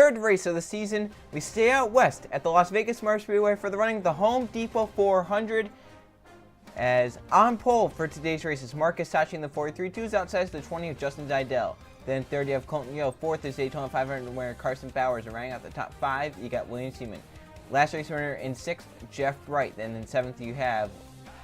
third race of the season, we stay out west at the Las Vegas Motor Speedway for the running the Home Depot 400. As on pole for today's race is Marcus Sachi in the 43.2s, outside the 20 of Justin Didell. Then third you have Colton Yo, fourth is Daytona 500 winner Carson Bowers, and rounding out the top five you got William Seaman. Last race winner in sixth, Jeff Bright. Then in seventh you have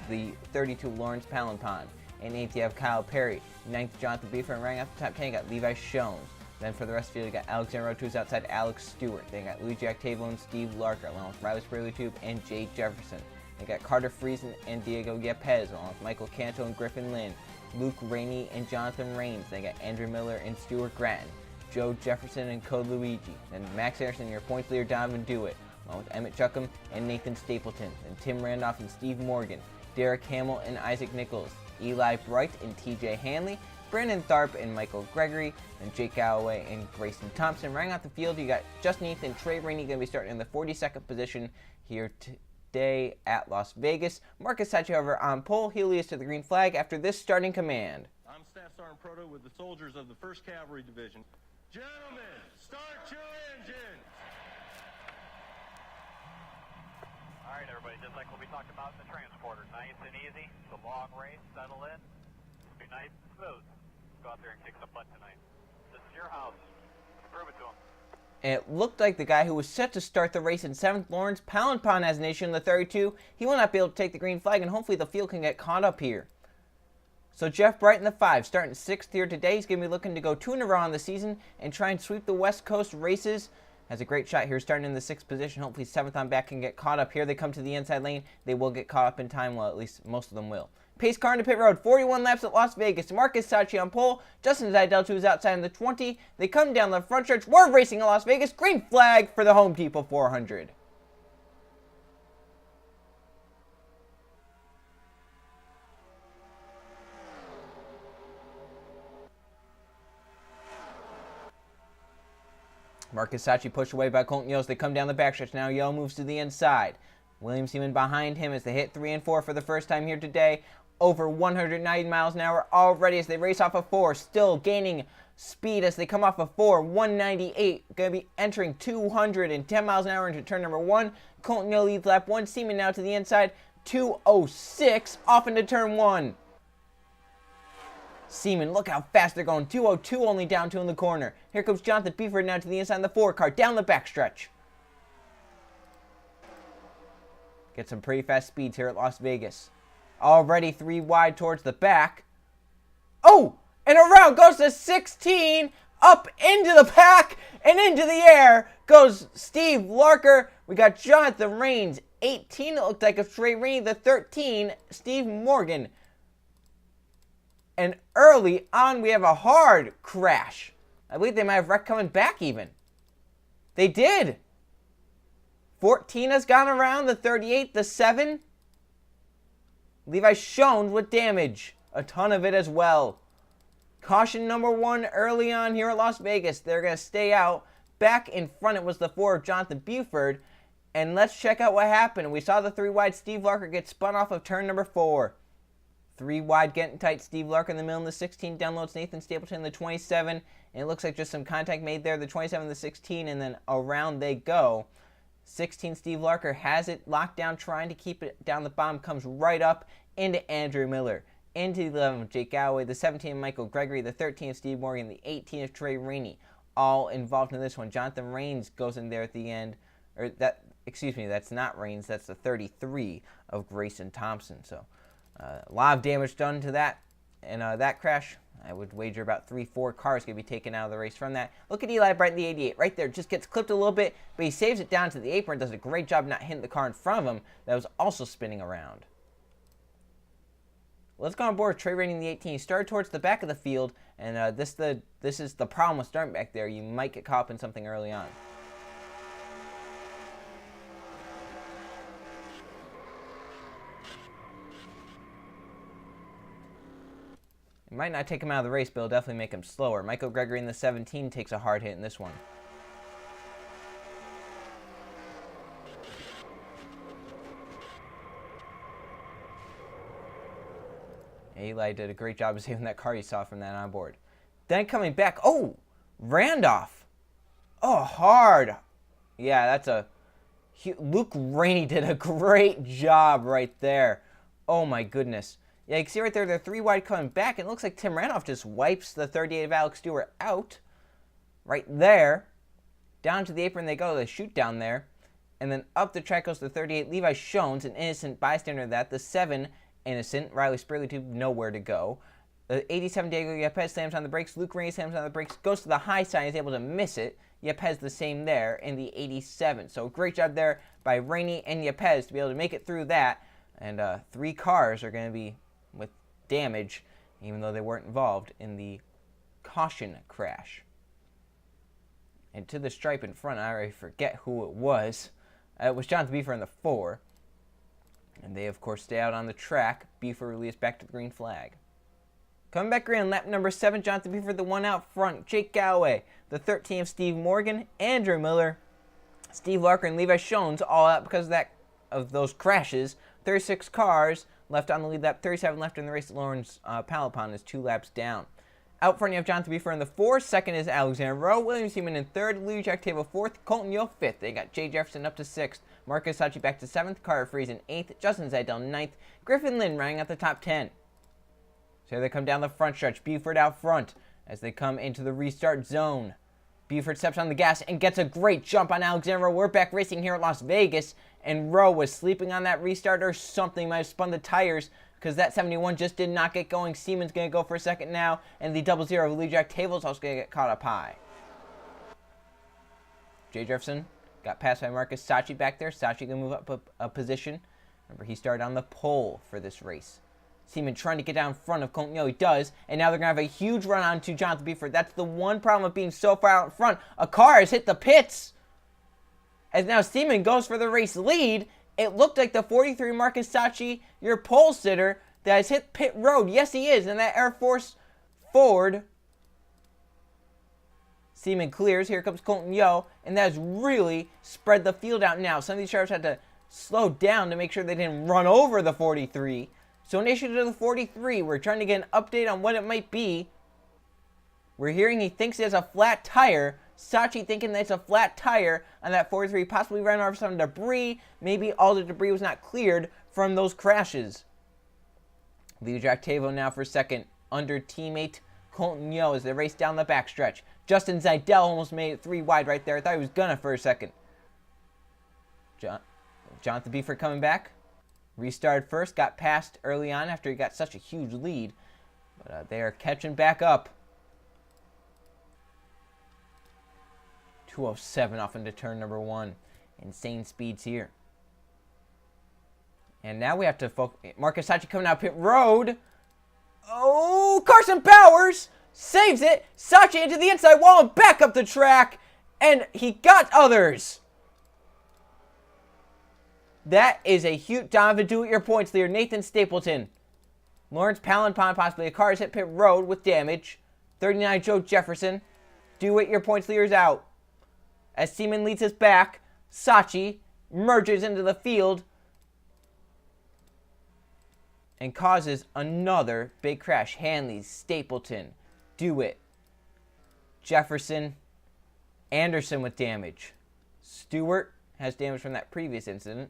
the 32 Lawrence Palanpon. In eighth you have Kyle Perry. Ninth Jonathan Beefer, and rounding out the top 10 you got Levi Shones. Then for the rest of the field, you got Alexander Rotus outside Alex Stewart. Then you got Luigi Octavio and Steve Larker, along with Riley Sprayly-Tube and Jay Jefferson. Then you got Carter Friesen and Diego Yepes, along with Michael Canto and Griffin Lynn, Luke Rainey and Jonathan Rains. Then you got Andrew Miller and Stuart Gratton, Joe Jefferson and Code Luigi. Then Max Harrison, your points leader, Donovan Dewitt, along with Emmett Chuckham and Nathan Stapleton. Then Tim Randolph and Steve Morgan, Derek Hamill and Isaac Nichols, Eli Bright and TJ Hanley, Brandon Tharp and Michael Gregory, and Jake Galloway and Grayson Thompson. Rounding out the field, you got Justin Heath and Trey Rainey going to be starting in the 42nd position here today at Las Vegas. Marcus Sachi, however, on pole. He'll lead us to the green flag after this starting command. I'm Staff Sergeant Proto with the soldiers of the 1st Cavalry Division. Gentlemen, start your engines! All right, everybody, just like what we talked about in the transporter, nice and easy. It's a long race, settle in, be nice and smooth. Go out there and kick some butt tonight. This is your house. Prove it to them. And it looked like the guy who was set to start the race in 7th, Lawrence Palanpon, has an issue in the 32. He will not be able to take the green flag, and hopefully the field can get caught up here. So Jeff Bright in the 5, starting 6th here today. He's going to be looking to go 2 in a row on the season and try and sweep the West Coast races. Has a great shot here, starting in the 6th position. Hopefully 7th on back can get caught up here. They come to the inside lane. They will get caught up in time, well, at least most of them will. Pace car into pit road, 41 laps at Las Vegas. Marcus Sachi on pole. Justin Didell, who's outside in the 20. They come down the front stretch. We're racing at Las Vegas. Green flag for the Home Depot 400. Marcus Sachi pushed away by Colton Yo as they come down the backstretch. Now Yo moves to the inside. William Seaman behind him as they hit 3 and 4 for the first time here today. Over 190 miles an hour already as they race off of 4. Still gaining speed as they come off of 4. 198. Going to be entering 210 miles an hour into turn number 1. Colton Yo leads lap 1. Seaman now to the inside. 206 off into turn 1. Seaman, look how fast they're going. 202 only down 2 in the corner. Here comes Jonathan Beeford now to the inside of the 4 car. Down the backstretch. Get some pretty fast speeds here at Las Vegas. Already 3 wide towards the back. Oh! And around goes to 16. Up into the pack and into the air goes Steve Larker. We got Jonathan Rains, 18. It looked like a Trey Rainey, the 13. Steve Morgan. And early on, we have a hard crash. I believe they might have wrecked coming back even. They did. 14 has gone around, the 38, the 7. Levi Shones with damage. A ton of it as well. Caution number 1 early on here at Las Vegas. They're going to stay out. Back in front, it was the 4 of Jonathan Buford. And let's check out what happened. We saw the 3 wide Steve Larker get spun off of turn number 4. 3 wide getting tight. Steve Larker in the middle in the 16. Downloads Nathan Stapleton in the 27. And it looks like just some contact made there. The 27, the 16, and then around they go. 16, Steve Larker has it locked down, trying to keep it down the bottom. Comes right up into Andrew Miller. Into the 11 of Jake Galloway. The 17 of Michael Gregory. The 13 of Steve Morgan. The 18 of Trey Rainey. All involved in this one. Jonathan Rains goes in there at the end. Or that, excuse me, that's not Rains. That's the 33 of Grayson Thompson. So a lot of damage done to that. And that crash, I would wager about 3-4 cars going to be taken out of the race from that. Look at Eli Bright in the 88. Right there, just gets clipped a little bit, but he saves it down to the apron. Does a great job not hitting the car in front of him that was also spinning around. Let's go on board Trey Rainey in the 18. He started towards the back of the field, and this is the problem with starting back there. You might get caught up in something early on. It might not take him out of the race, but it'll definitely make him slower. Michael Gregory in the 17 takes a hard hit in this one. Eli did a great job of saving that car you saw from that onboard. Then coming back, oh, Randolph. Oh, hard. Yeah, that's a... Luke Rainey did a great job right there. Oh, my goodness. Yeah, you can see right there, they're 3 wide coming back. And it looks like Tim Randolph just wipes the 38 of Alex Stewart out. Right there. Down to the apron they go. They shoot down there. And then up the track goes the 38, Levi Shones, an innocent bystander of that. The 7, innocent, Riley Spurley, to nowhere to go. The 87, Diego Yepes slams on the brakes. Luke Rainey slams on the brakes. Goes to the high side. He's able to miss it. Yepes the same there in the 87. So great job there by Rainey and Yepes to be able to make it through that. And 3 cars are going to be with damage, even though they weren't involved in the caution crash. And to the stripe in front, I already forget who it was. It was Jonathan Beefer in the 4. And they, of course, stay out on the track. Beefer released back to the green flag. Coming back green, lap number 7, Jonathan Beefer, the 1 out front. Jake Galloway, the 13 of Steve Morgan, Andrew Miller, Steve Larker, and Levi Shones, all out because of those crashes. 36 cars left on the lead lap, 37 left in the race. Lawrence Palapon is 2 laps down. Out front, you have Jonathan Beefer in the 4. Second is Alexander Rowe. William Seaman in 3rd. Lee Jack Table 4th. Colton Yeo 5th. They got Jay Jefferson up to 6th. Marcus Sachi back to 7th. Carter Freeze in 8th. Justin Zidell 9th. Griffin Lynn running at the top 10. So here they come down the front stretch. Buford out front as they come into the restart zone. Buford steps on the gas and gets a great jump on Alexander Rowe. We're back racing here at Las Vegas. And Rowe was sleeping on that restart or something. Might have spun the tires, because that 71 just did not get going. Seaman's going to go for a second now. And the 00 of Lee Jack Table is also going to get caught up high. Jay Jefferson got passed by Marcus Sachi back there. Sachi going to move up a position. Remember, he started on the pole for this race. Seaman trying to get down in front of Colton Yeo. He does. And now they're going to have a huge run on to Jonathan Beefer. That's the one problem with being so far out in front. A car has hit the pits. As now Seaman goes for the race lead. It looked like the 43 Marcus Sachi, your pole sitter, that has hit pit road. Yes, he is. And that Air Force Ford. Seaman clears. Here comes Colton Yeo. And that has really spread the field out now. Some of these drivers had to slow down to make sure they didn't run over the 43. So an issue to the 43. We're trying to get an update on what it might be. We're hearing he thinks he has a flat tire. Sachi thinking that it's a flat tire on that 43. Possibly ran over some debris. Maybe all the debris was not cleared from those crashes. Lee Jack Tavo now for second. Under teammate Colton Yeo as they race down the backstretch. Justin Zidell almost made it 3 wide right there. I thought he was gonna for a second. Jonathan Beefer coming back. Restarted first, got passed early on after he got such a huge lead. But they are catching back up. 207 off into turn number 1. Insane speeds here. And now we have to focus. Marcus Sachi coming out pit road. Oh, Carson Bowers saves it. Sachi into the inside wall and back up the track. And he got others. That is a huge... Donovan, do it your points leader. Nathan Stapleton. Lawrence Pallenpon, possibly a car has hit pit road with damage. 39 Joe Jefferson. Do it your points leaders out. As Seaman leads us back, Sachi merges into the field and causes another big crash. Hanley, Stapleton, do it. Jefferson, Anderson with damage. Stewart has damage from that previous incident.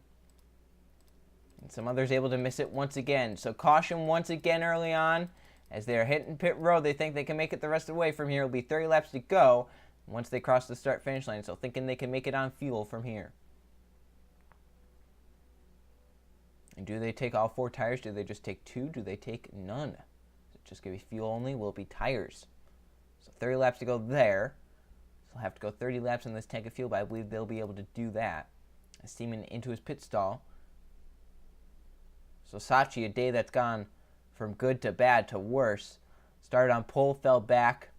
And some others able to miss it once again. So caution once again early on. As they are hitting pit road, they think they can make it the rest of the way from here. It'll be 30 laps to go once they cross the start-finish line. So thinking they can make it on fuel from here. And do they take all 4 tires? Do they just take 2? Do they take none? Is it just going to be fuel only? Will it be tires? So 30 laps to go there. So they'll have to go 30 laps in this tank of fuel, but I believe they'll be able to do that. As Seaman into his pit stall. So Sachi, a day that's gone from good to bad to worse. Started on pole, fell back.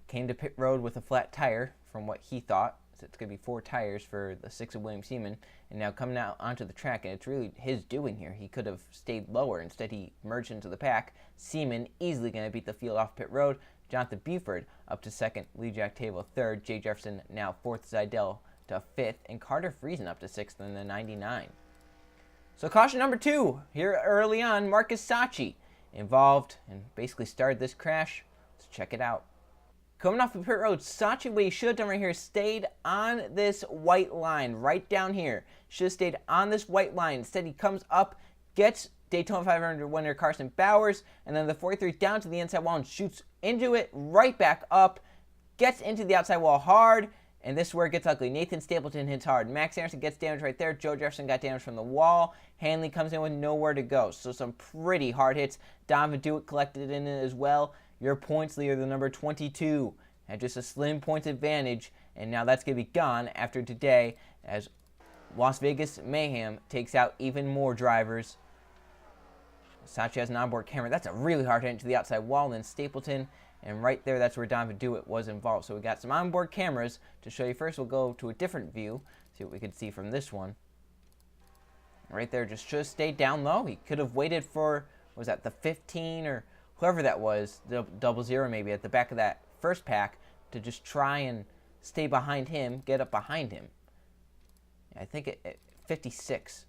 Came to pit road with a flat tire from what he thought. So it's going to be 4 tires for the 6 of William Seaman. And now coming out onto the track, and it's really his doing here. He could have stayed lower. Instead, he merged into the pack. Seaman easily going to beat the field off pit road. Jonathan Buford up to 2nd. Lee Jack Table 3rd. Jay Jefferson now 4th. Zidell to 5th. And Carter Friesen up to 6th in the 99. So caution number 2 here early on. Marcus Sachi involved and basically started this crash. Let's check it out. Coming off the pit road, Sachi, what he should have done right here, stayed on this white line right down here. Should have stayed on this white line. Instead, he comes up, gets Daytona 500 winner Carson Bowers, and then the 43 down to the inside wall and shoots into it, right back up, gets into the outside wall hard, and this is where it gets ugly. Nathan Stapleton hits hard. Max Anderson gets damage right there. Joe Jefferson got damage from the wall. Hanley comes in with nowhere to go. So some pretty hard hits. Donovan Dewitt collected in it as well. Your points leader, the number 22, had just a slim points advantage, and now that's going to be gone after today as Las Vegas Mayhem takes out even more drivers. Sachi has an onboard camera. That's a really hard hit into the outside wall. Then Stapleton, and right there, that's where Donovan Dewitt was involved. So we got some onboard cameras to show you. First, we'll go to a different view, see what we can see from this one. Right there, just should have stayed down low. He could have waited for, what was that, the 15 or whoever that was, the 00 maybe, at the back of that first pack, to just try and stay behind him, get up behind him. I think it 56.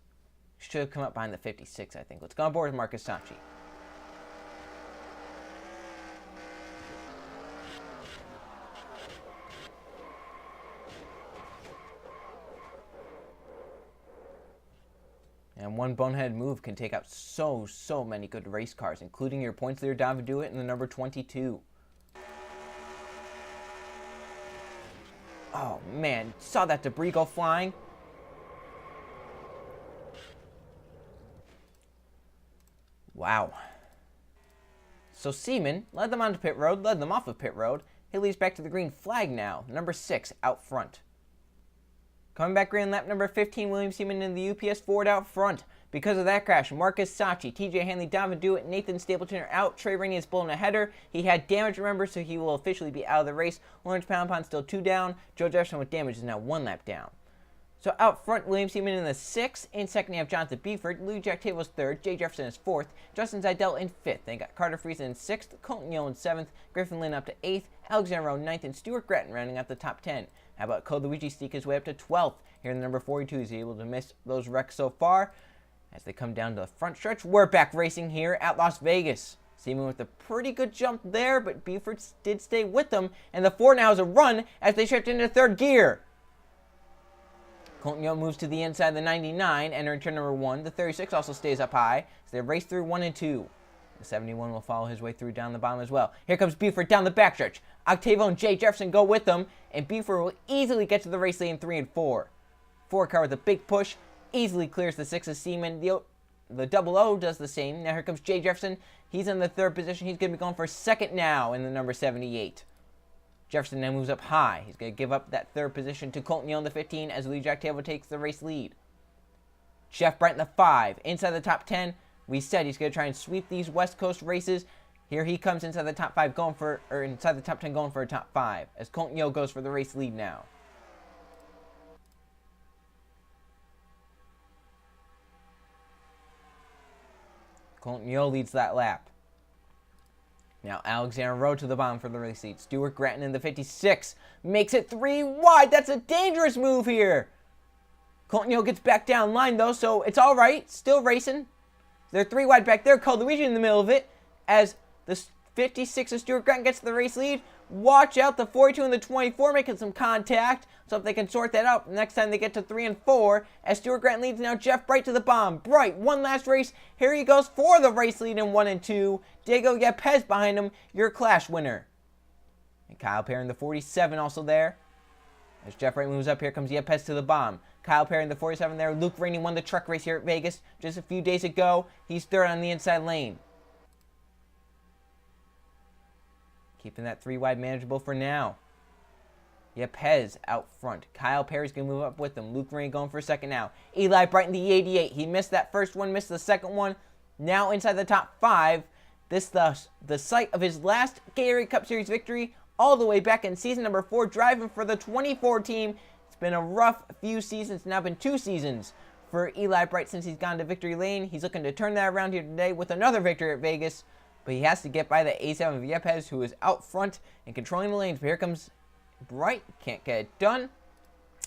Should have come up behind the 56, I think. Let's go on board with Marcus Sachi. And one boneheaded move can take out so many good race cars, including your points leader, Donovan Dewitt, and the number 22. Oh, man. Saw that debris go flying. Wow. So Seaman led them onto pit road, led them off of pit road. He leads back to the green flag now, number 6 out front. Coming back green lap number 15, William Seaman in the UPS Ford out front. Because of that crash, Marcus Sachi, TJ Hanley, Donovan Dewitt, Nathan Stapleton are out. Trey Rainey is blown a header. He had damage, remember, so he will officially be out of the race. Orange Pound Pond still 2 down. Joe Jefferson with damage is now 1 lap down. So out front, William Seaman in the 6th. In second, you have Jonathan Beeford. Louis Jack Table's 3rd. Jay Jefferson is 4th. Justin Zidell in 5th. Then got Carter Friesen in 6th. Colton Yeo in 7th. Griffin Lynn up to 8th. Alexander Rowe 9th. And Stuart Gratton rounding out the top 10. How about Code Luigi sneak his way up to 12th? Here in the number 42, is he able to miss those wrecks so far? As they come down to the front stretch, we're back racing here at Las Vegas. Seaman with a pretty good jump there, but Beeford did stay with them. And the Ford now has a run as they shift into 3rd gear. Colton Yeo moves to the inside of the 99, entering turn number 1. The 36 also stays up high, so they race through 1 and 2. The 71 will follow his way through down the bottom as well. Here comes Beeford down the backstretch. Octavo and Jay Jefferson go with them, and Beeford will easily get to the race lead in 3 and 4. 4 car with a big push, easily clears the 6 of Seaman. The 00 does the same. Now here comes Jay Jefferson. He's in the 3rd position. He's going to be going for 2nd now in the number 78. Jefferson then moves up high. He's going to give up that 3rd position to Colton Yeo in the 15 as Lee Jack Table takes the race lead. Jeff Brent in the 5. Inside the top 10. We said he's going to try and sweep these West Coast races. Here he comes inside the top 5 going for, or inside the top 10 going for a top 5 as Colton Yeo goes for the race lead now. Colton Yeo leads that lap. Now Alexander Rowe to the bottom for the race lead. Stuart Gratton in the 56 makes it 3 wide. That's a dangerous move here. Colton Yeo gets back down line though, so it's all right. Still racing. They're 3 wide back there. Cole Luigi in the middle of it as the 56 of Stuart Gratton gets to the race lead. Watch out, the 42 and the 24 making some contact. So if they can sort that out next time they get to 3 and 4, as Stuart Gratton leads now Jeff Bright to the bomb. Bright, one last race. Here he goes for the race lead in 1 and 2. Diego Yepes behind him, your Clash winner. And Kyle Perry in the 47 also there. As Jeff Bright moves up, here comes Yepes to the bomb. Kyle Perry in the 47 there. Luke Rainey won the truck race here at Vegas just a few days ago. He's 3rd on the inside lane. Keeping that 3 wide manageable for now. Yepes out front. Kyle Perry's going to move up with them. Luke Rainey going for 2nd now. Eli Bright in the 88. He missed that first one, missed the 2nd one. Now inside the top 5. This the site of his last Gatorade Cup Series victory all the way back in season number 4, driving for the 24 team. It's been a rough few seasons, now been 2 seasons for Eli Bright since he's gone to victory lane. He's looking to turn that around here today with another victory at Vegas, but he has to get by the A7 of Yepes, who is out front and controlling the lanes. But here comes Bright, can't get it done.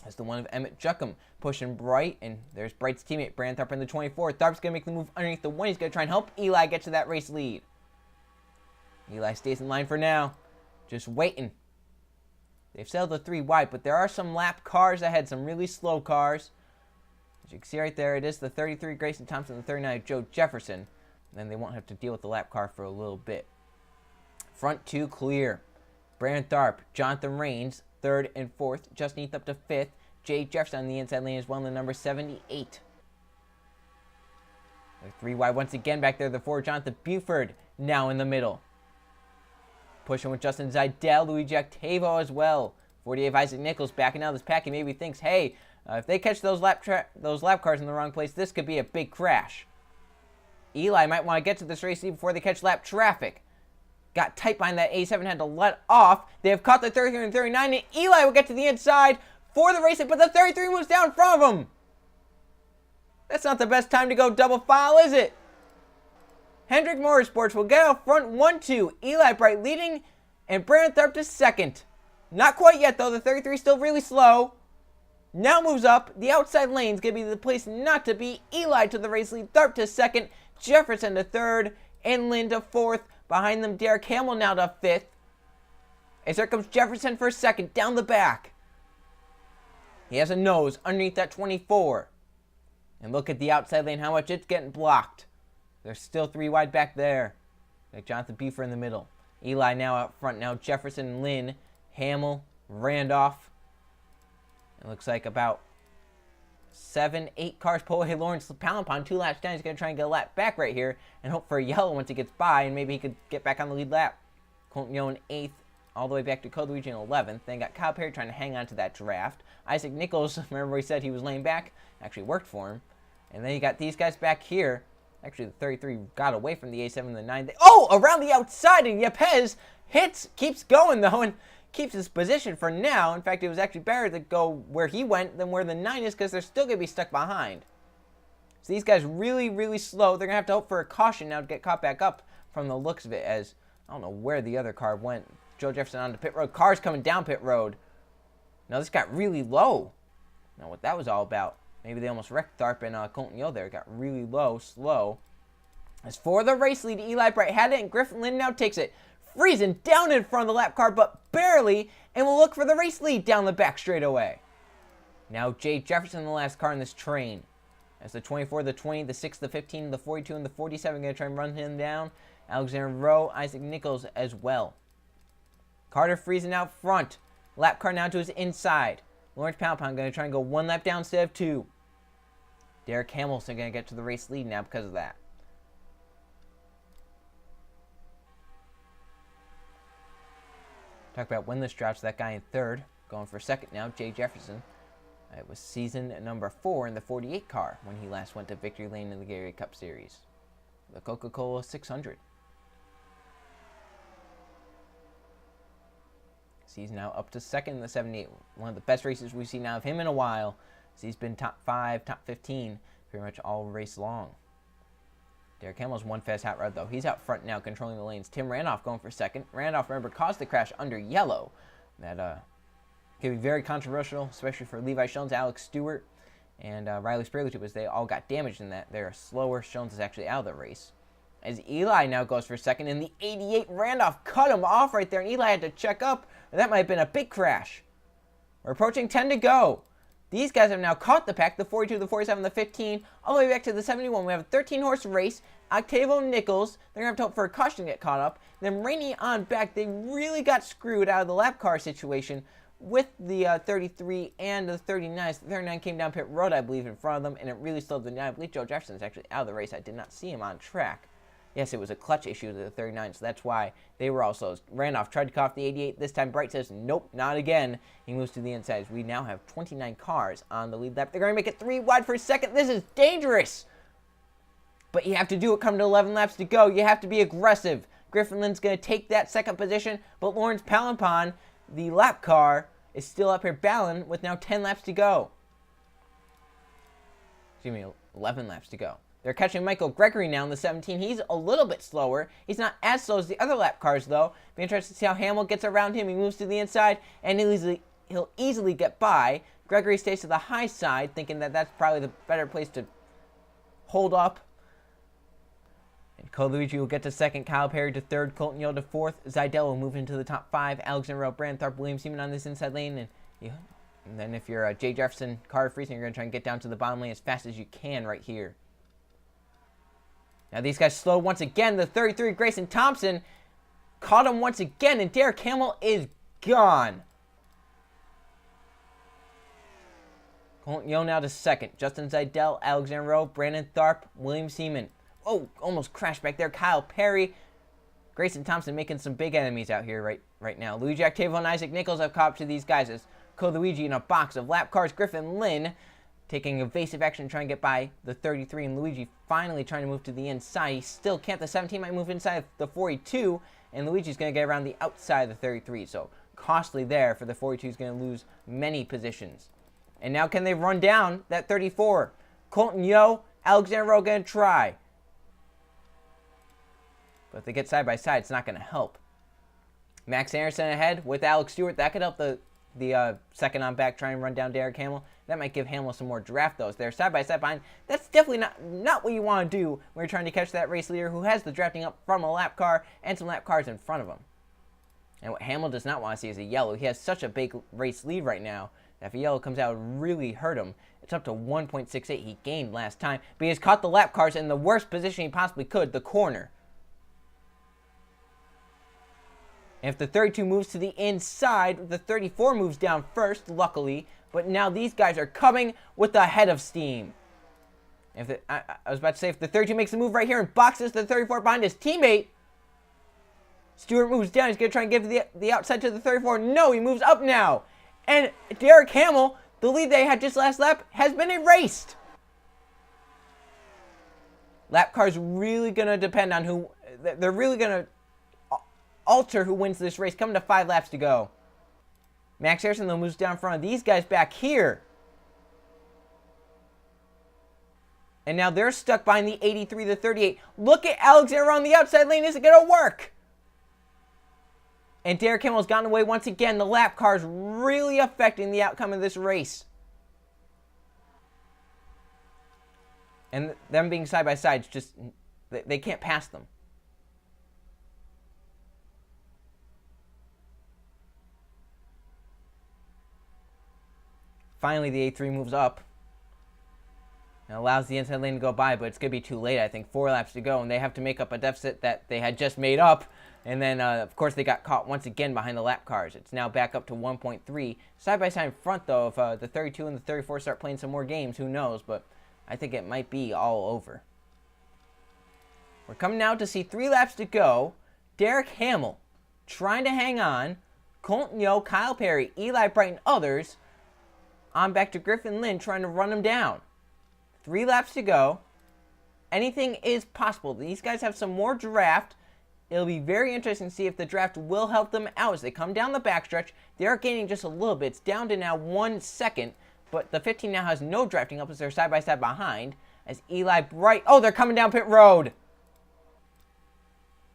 That's the one of Emmett Juckham pushing Bright, and there's Bright's teammate, Brandon Tharp in the 24. Tharp's going to make the move underneath the 1. He's going to try and help Eli get to that race lead. Eli stays in line for now, just waiting. They've sailed the 3 wide, but there are some lap cars ahead, some really slow cars. As you can see right there, it is the 33 Grayson Thompson, the 39 Joe Jefferson. And then they won't have to deal with the lap car for a little bit. Front 2 clear. Brandon Tharp, Jonathan Rains, 3rd and 4th. Justin Heath up to 5th. Jay Jefferson on the inside lane as well in the number 78. They're 3 wide once again back there. The 4, Jonathan Buford, now in the middle. Pushing with Justin Zidell, Luigi Octavo as well. 48 Isaac Nichols backing out of this pack. He maybe thinks, hey, if they catch those lap cars in the wrong place, this could be a big crash. Eli might want to get to this race before they catch lap traffic. Got tight behind that A7, had to let off. They have caught the 33 and 39, and Eli will get to the inside for the racing, but the 33 moves down in front of him. That's not the best time to go double file, is it? Hendrick Motorsports will get out front 1-2. Eli Bright leading and Brandon Tharp to 2nd. Not quite yet, though. The 33 is still really slow. Now moves up. The outside lane is going to be the place not to be. Eli to the race lead. Tharp to 2nd. Jefferson to 3rd. And Lynn to 4th. Behind them, Derek Hamill now to 5th. As here comes Jefferson for 2nd. Down the back. He has a nose underneath that 24. And look at the outside lane, how much it's getting blocked. There's still 3 wide back there. Like Jonathan Buford in the middle. Eli now out front. Now Jefferson, Lynn, Hamill, Randolph. It looks like about 7, 8 cars pull away. Lawrence Palempon, 2 laps down. He's going to try and get a lap back right here and hope for a yellow once he gets by, and maybe he could get back on the lead lap. Colton Yo in 8th, all the way back to Code Luigi in 11th. Then got Kyle Perry trying to hang on to that draft. Isaac Nichols, remember he said he was laying back? Actually worked for him. And then you got these guys back here. Actually, the 33 got away from the A7 and the 9. Around the outside, and Yepes keeps going, though, and keeps his position for now. In fact, it was actually better to go where he went than where the 9 is, because they're still going to be stuck behind. So these guys really, really slow. They're going to have to hope for a caution now to get caught back up from the looks of it, as I don't know where the other car went. Joe Jefferson onto pit road. Cars coming down pit road. Now, this got really low. Now, what that was all about. Maybe they almost wrecked Tharp and Colton Yo there. Got really low, slow. As for the race lead, Eli Bright had it, and Griffin Lynn now takes it. Freezing down in front of the lap car, but barely, and will look for the race lead down the back straightaway. Now Jay Jefferson, the last car in this train. As the 24, the 20, the 6, the 15, the 42, and the 47 going to try and run him down. Alexander Rowe, Isaac Nichols as well. Carter freezing out front. Lap car now to his inside. Lawrence Palempon going to try and go 1 lap down instead of 2. Derek Hamilton going to get to the race lead now because of that. Talk about winless drops. That guy in 3rd. Going for 2nd now, Jay Jefferson. It was season number 4 in the 48 car when he last went to victory lane in the Gatorade Cup Series. The Coca-Cola 600. He's now up to 2nd in the 78. One of the best races we've seen out of him in a while. He's been top 5, top 15 pretty much all race long. Derek Hamill's one fast hot rod, though. He's out front now controlling the lanes. Tim Randolph going for 2nd. Randolph, remember, caused the crash under yellow. That could be very controversial, especially for Levi Shones, Alex Stewart, and Riley Sprague, because they all got damaged in that. They're slower. Shones is actually out of the race. As Eli now goes for 2nd in the 88, Randolph cut him off right there, and Eli had to check up. That might have been a big crash. We're approaching 10 to go. These guys have now caught the pack, the 42, the 47, the 15, all the way back to the 71. We have a 13-horse race. Octavo Nichols, they're going to have to hope for a caution to get caught up. Then Rainey on back. They really got screwed out of the lap car situation with the 33 and the 39. The 39 came down pit road, I believe, in front of them, and it really slowed them down. I believe Joe Jefferson is actually out of the race. I did not see him on track. Yes, it was a clutch issue with the 39, so that's why they were also. Randolph tried to cut off the 88. This time, Bright says, nope, not again. He moves to the inside. We now have 29 cars on the lead lap. They're going to make it 3 wide for 2nd. This is dangerous. But you have to do it coming to 11 laps to go. You have to be aggressive. Griffin Lynn's going to take that 2nd position, but Lawrence Palempon, the lap car, is still up here battling with now 10 laps to go. Excuse me, 11 laps to go. They're catching Michael Gregory now in the 17. He's a little bit slower. He's not as slow as the other lap cars, though. Be interested to see how Hamill gets around him. He moves to the inside, and he'll easily get by. Gregory stays to the high side, thinking that that's probably the better place to hold up. And Luigi will get to second, Kyle Perry to third, Colton Yo to fourth, Zidell will move into the top 5, Alexander Brand, Tharp, William Seaman on this inside lane, and then if you're Jay Jefferson, Carter Friesen, you're going to try and get down to the bottom lane as fast as you can right here. Now these guys slow once again. The 33, Grayson Thompson, caught him once again, and Derek Hamill is gone. Colton Yo now to second. Justin Zidell, Alexander Rowe, Brandon Tharp, William Seaman. Oh, almost crashed back there. Kyle Perry. Grayson Thompson making some big enemies out here right now. Luigi Octavio and Isaac Nichols have caught up to these guys as Luigi in a box of lap cars. Griffin Lynn taking evasive action, trying to get by the 33, and Luigi finally trying to move to the inside. He still can't. The 17 might move inside the 42, and Luigi's going to get around the outside of the 33. So costly there for the 42. Is going to lose many positions. And now can they run down that 34? Colton Yo, Alexander Rowe going to try. But if they get side by side, it's not going to help. Max Anderson ahead with Alex Stewart. That could help the second on back try and run down Derek Hamill. That might give Hamill some more draft, though. They're side by side behind. That's definitely not what you want to do when you're trying to catch that race leader who has the drafting up from a lap car and some lap cars in front of him. And what Hamill does not want to see is a yellow. He has such a big race lead right now that if a yellow comes out, it would really hurt him. It's up to 1.68 he gained last time, but he has caught the lap cars in the worst position he possibly could, the corner. And if the 32 moves to the inside, the 34 moves down first, luckily. But now these guys are coming with the head of steam. I was about to say, if the 32 makes a move right here and boxes the 34 behind his teammate, Stewart moves down. He's going to try and give the outside to the 34. No, he moves up now. And Derek Hamill, the lead they had just last lap, has been erased. Lap cars really going to depend on who... They're really going to alter who wins this race. Coming to 5 laps to go. Max Harrison, though, moves down in front of these guys back here. And now they're stuck behind the 83, the 38. Look at Alexander on the outside lane. Is it going to work? And Derek Hamill's gotten away once again. The lap cars really affecting the outcome of this race. And them being side by side, just they can't pass them. Finally, the A3 moves up and allows the inside lane to go by, but it's going to be too late, I think. 4 laps to go, and they have to make up a deficit that they had just made up. And then, of course, they got caught once again behind the lap cars. It's now back up to 1.3. Side-by-side in front, though, if the 32 and the 34 start playing some more games, who knows? But I think it might be all over. We're coming now to see 3 laps to go. Derek Hamill trying to hang on. Colton Yo, Kyle Perry, Eli Bright, and others on back to Griffin Lynn trying to run him down. 3 laps to go. Anything is possible. These guys have some more draft. It'll be very interesting to see if the draft will help them out as they come down the backstretch. They are gaining just a little bit. It's down to now 1 second, but the 15 now has no drafting up as they're side by side behind. As Eli Bright, oh, they're coming down pit road.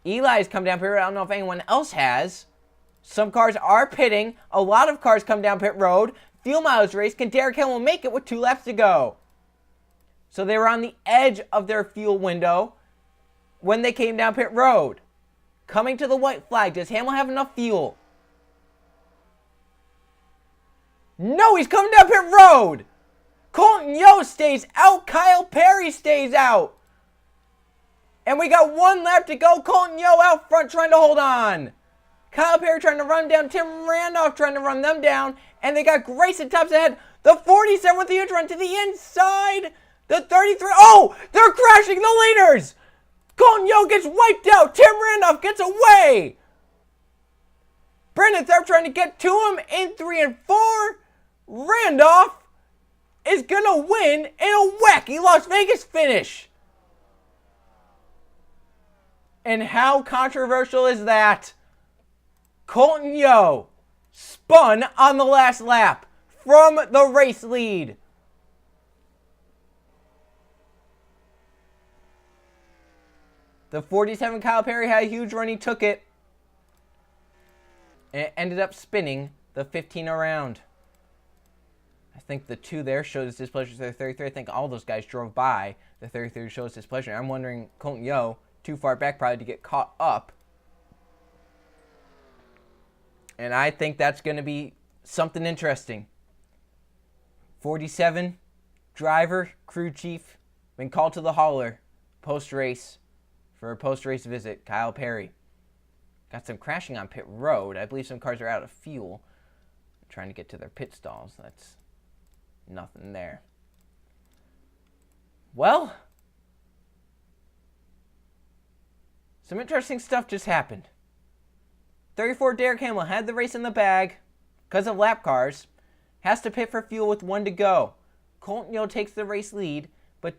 Eli's come down pit road. I don't know if anyone else has. Some cars are pitting. A lot of cars come down pit road. Fuel mileage race. Can Derek Hamill make it with 2 laps to go? So they were on the edge of their fuel window when they came down pit road. Coming to the white flag. Does Hamill have enough fuel? No, he's coming down pit road. Colton Yo stays out. Kyle Perry stays out. And we got 1 lap to go. Colton Yo out front trying to hold on. Kyle Perry trying to run down. Tim Randolph trying to run them down. And they got Grayson Tops ahead. The 47 with the huge run to the inside. The 33. Oh, they're crashing the leaders. Colton Yo gets wiped out. Tim Randolph gets away. Brandon Tharp trying to get to him in 3 and 4. Randolph is going to win in a wacky Las Vegas finish. And how controversial is that? Colton Yo spun on the last lap from the race lead. The 47 Kyle Perry had a huge run. He took it. And it ended up spinning the 15 around. I think the 2 there showed his displeasure to the 33. I think all those guys drove by. The 33 shows displeasure. I'm wondering, Colton Yo, too far back probably to get caught up. And I think that's going to be something interesting. 47, driver, crew chief, been called to the hauler post-race for a post-race visit, Kyle Perry. Got some crashing on pit road. I believe some cars are out of fuel. Trying to get to their pit stalls. That's nothing there. Well, some interesting stuff just happened. 34 Derek Hamill had the race in the bag because of lap cars. Has to pit for fuel with 1 to go. Colton Yeo takes the race lead, but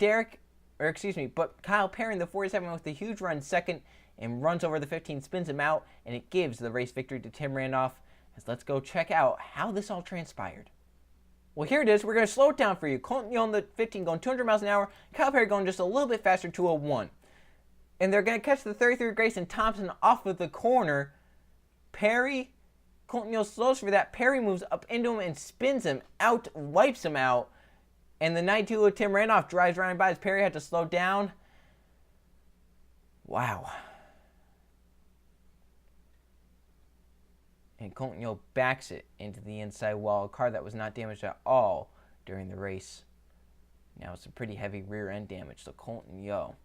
Kyle Perry in the 47 with a huge run second and runs over the 15, spins him out, and it gives the race victory to Tim Randolph. As let's go check out how this all transpired. Well, here it is. We're going to slow it down for you. Colton Yeo on the 15 going 200 miles an hour. Kyle Perry going just a little bit faster, 201. And they're going to catch the 33 Grayson Thompson off of the corner. Colton Yeo slows for that. Perry moves up into him and spins him out, wipes him out. And the 92 of Tim Randolph drives right by as Perry had to slow down. Wow. And Colton Yeo backs it into the inside wall, a car that was not damaged at all during the race. Now it's a pretty heavy rear end damage, so Colton Yeo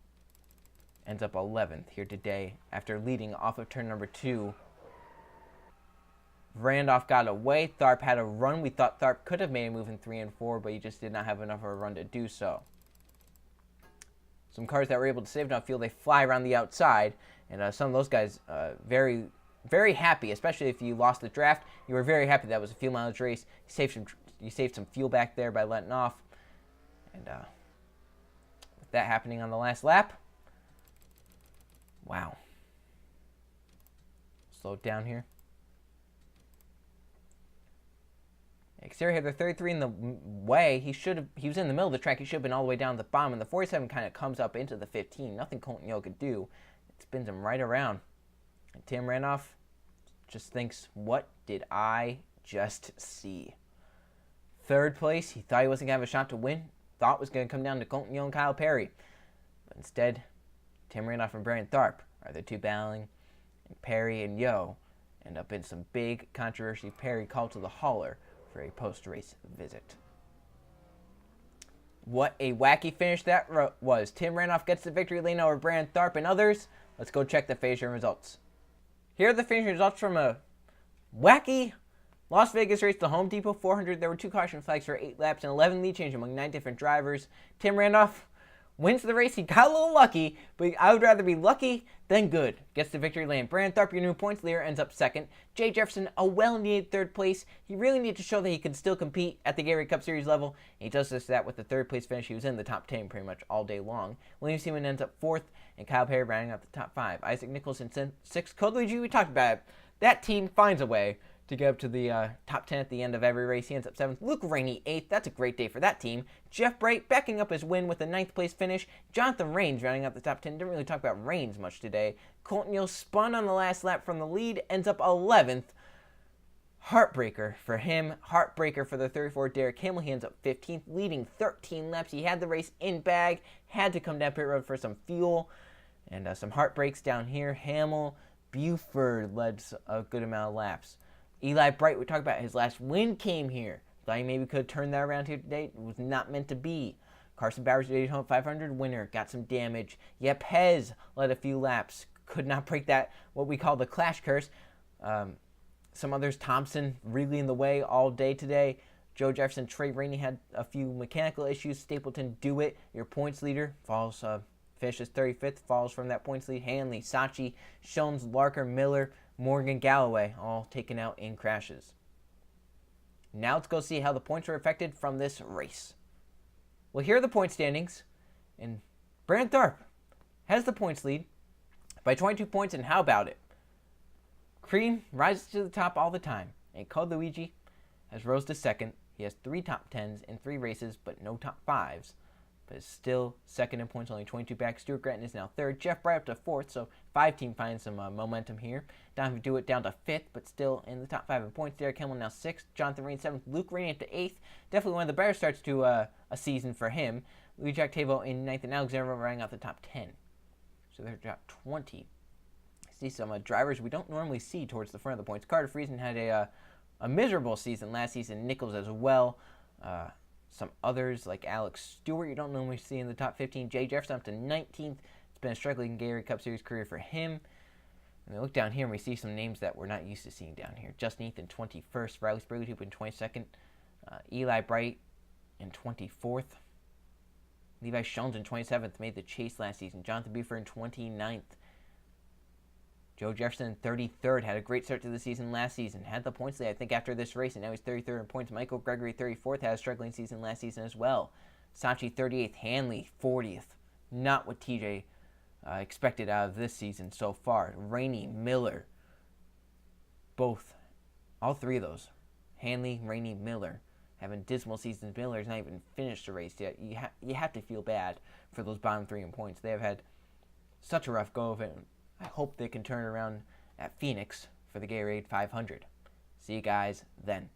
ends up 11th here today after leading off of turn number 2. Randolph got away. Tharp had a run. We thought Tharp could have made a move in 3 and 4, but he just did not have enough of a run to do so. Some cars that were able to save enough fuel, they fly around the outside, and some of those guys very, very happy, especially if you lost the draft. You were very happy that was a fuel mileage race. You saved some fuel back there by letting off. And with that happening on the last lap, wow. Slow it down here. Exterior had the 33 in the way. He was in the middle of the track. He should have been all the way down to the bottom. And the 47 kind of comes up into the 15. Nothing Colton Yeo could do. It spins him right around. And Tim Randolph just thinks, what did I just see? 3rd place. He thought he wasn't going to have a shot to win. Thought it was going to come down to Colton Yeo and Kyle Perry. But instead, Tim Randolph and Brian Tharp are the two battling. And Perry and Yeo end up in some big controversy. Perry called to the hauler for a post-race visit. What a wacky finish that was. Tim Randolph gets the victory lane over Brian Tharp and others. Let's go check the finishing results. Here are the finishing results from a wacky Las Vegas race, the Home Depot 400. There were 2 caution flags for 8 laps and 11 lead change among 9 different drivers. Tim Randolph wins the race. He got a little lucky, but I would rather be lucky than good. Gets the victory lane. Brandon Tharp, your new points leader, ends up 2nd. Jay Jefferson, a well-needed 3rd place. He really needed to show that he could still compete at the Gatorade Cup Series level. And he does just that with the 3rd place finish. He was in the top 10 pretty much all day long. William Seaman ends up 4th, and Kyle Perry rounding out the top 5. Isaac Nicholson 6th. Code Luigi, we talked about it. That team finds a way to get up to the top 10 at the end of every race. He ends up 7th. Luke Rainey 8th. That's a great day for that team. Jeff Bright backing up his win with a 9th place finish. Jonathan Rains rounding out the top 10. Didn't really talk about Rains much today. Colton Yeo spun on the last lap from the lead. Ends up 11th. Heartbreaker for him. Heartbreaker for the 34 Derek Hamill. He ends up 15th, leading 13 laps. He had the race in bag. Had to come down pit road for some fuel. And some heartbreaks down here. Hamill, Buford led a good amount of laps. Eli Bright, we talked about his last win came here. Thought he maybe could have turned that around here today. It was not meant to be. Carson Bowers, Daytona 500 winner, got some damage. Yepez led a few laps. Could not break that, what we call the clash curse. Some others, Thompson, really in the way all day today. Joe Jefferson, Trey Rainey had a few mechanical issues. Stapleton, Dewitt, your points leader, finishes 35th, falls from that points lead. Hanley, Sachi, Shones, Larker, Miller, Morgan, Galloway, all taken out in crashes. Now let's go see how the points were affected from this race. Well, here are the point standings. And Brandon Tharp has the points lead by 22 points, and how about it? Cream rises to the top all the time. And Code Luigi has rose to 2nd. He has 3 top 10s in 3 races, but no top 5s. But is still 2nd in points, only 22 back. Stuart Gratton is now 3rd. Jeff Bright up to 4th, so 5-team finds some momentum here. Donovan Dewitt down to 5th, but still in the top 5 in points. Derek Hamill now 6th. Jonathan Rain 7th. Luke Rainey up to 8th. Definitely one of the better starts to a season for him. Luigi Octavo in 9th, and Alexander running out the top 10. So they're top 20. See some drivers we don't normally see towards the front of the points. Carter Friesen had a miserable season last season. Nichols as well. Some others like Alex Stewart you don't normally see in the top 15. Jay Jefferson up to 19th. It's been a struggling Gatorade Cup Series career for him. And we look down here and we see some names that we're not used to seeing down here. Justin Ethan 21st. Riley Sprague in 22nd. Eli Bright in 24th. Levi Schoens in 27th. Made the chase last season. Jonathan Buford in 29th. Joe Jefferson in 33rd. Had a great start to the season last season. Had the points lead, I think, after this race, and now he's 33rd in points. Michael Gregory 34th. Had a struggling season last season as well. Sachi 38th. Hanley 40th. Not what TJ expected out of this season so far. Rainey, Miller, all three of those, Hanley, Rainey, Miller, having dismal seasons. Miller's not even finished the race yet. You have to feel bad for those bottom three in points. They have had such a rough go of it. I hope they can turn around at Phoenix for the Gatorade 500. See you guys then.